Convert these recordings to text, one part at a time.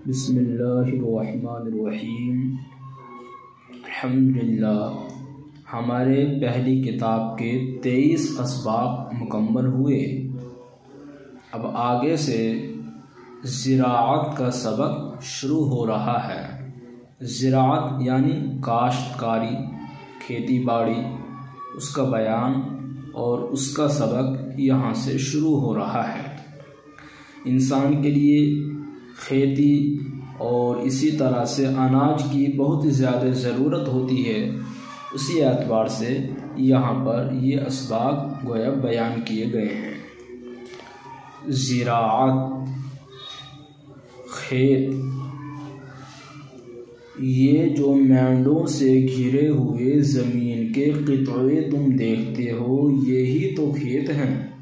बिस्मिल्लाहिर्रहमानिर्रहीम। अल्हम्दुलिल्लाह। हमारे पहली किताब के 23 असबाब मुकम्मल हुए। अब आगे से ज़िराअत का सबक शुरू हो रहा है। ज़िराअत यानी काश्तकारी, खेती बाड़ी, उसका बयान और उसका सबक यहाँ से शुरू हो रहा है। इंसान के लिए खेती और इसी तरह से अनाज की बहुत ज़्यादा ज़रूरत होती है। उसी एतबार से यहाँ पर ये असबाब गोया बयान किए गए हैं। ज़िराअत, खेत, ये जो मेंढों से घिरे हुए ज़मीन के क़ितवे तुम देखते हो, यही तो खेत हैं।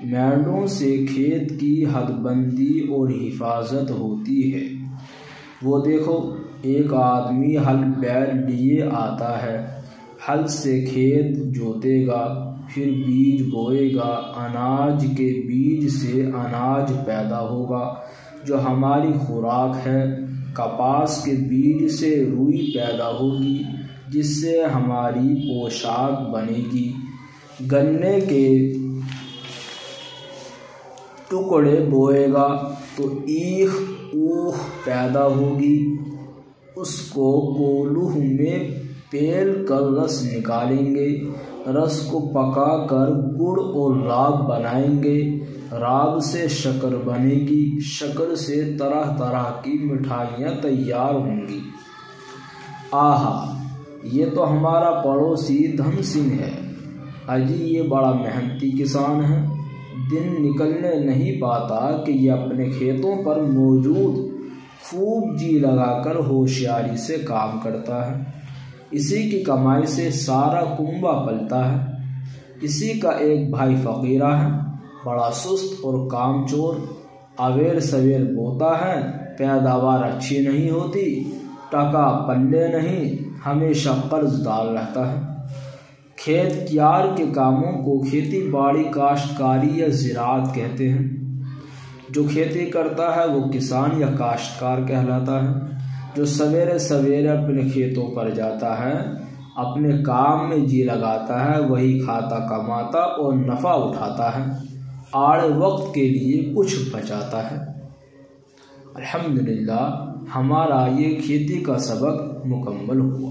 मेंढों से खेत की हदबंदी और हिफाजत होती है। वो देखो, एक आदमी हल बैल लिए आता है, हल से खेत जोतेगा, फिर बीज बोएगा, अनाज के बीज से अनाज पैदा होगा जो हमारी खुराक है। कपास के बीज से रुई पैदा होगी जिससे हमारी पोशाक बनेगी। गन्ने के टुकड़े बोएगा तो ईख ऊख पैदा होगी, उसको कोल्हू में पेल कर रस निकालेंगे, रस को पका कर गुड़ और राब बनाएंगे, राब से शक्कर बनेगी, शक्कर से तरह तरह की मिठाइयाँ तैयार होंगी। आहा, ये तो हमारा पड़ोसी धन सिंह है। अजी ये बड़ा मेहनती किसान है। दिन निकलने नहीं पाता कि ये अपने खेतों पर मौजूद खूब जी लगाकर होशियारी से काम करता है। इसी की कमाई से सारा कुंबा पलता है। इसी का एक भाई फकीरा है, बड़ा सुस्त और कामचोर। अवेर सवेर बोता है, पैदावार अच्छी नहीं होती, टका पल्ले नहीं, हमेशा कर्जदार रहता है। खेत क्यार के कामों को खेती बाड़ी काश्तकारी या ज़िराअत कहते हैं। जो खेती करता है वो किसान या काश्तकार कहलाता है। जो सवेरे सवेरे अपने खेतों पर जाता है, अपने काम में जी लगाता है, वही खाता कमाता और नफ़ा उठाता है, आड़े वक्त के लिए कुछ बचाता है। अल्हम्दुलिल्लाह, हमारा ये खेती का सबक मुकम्मल हुआ।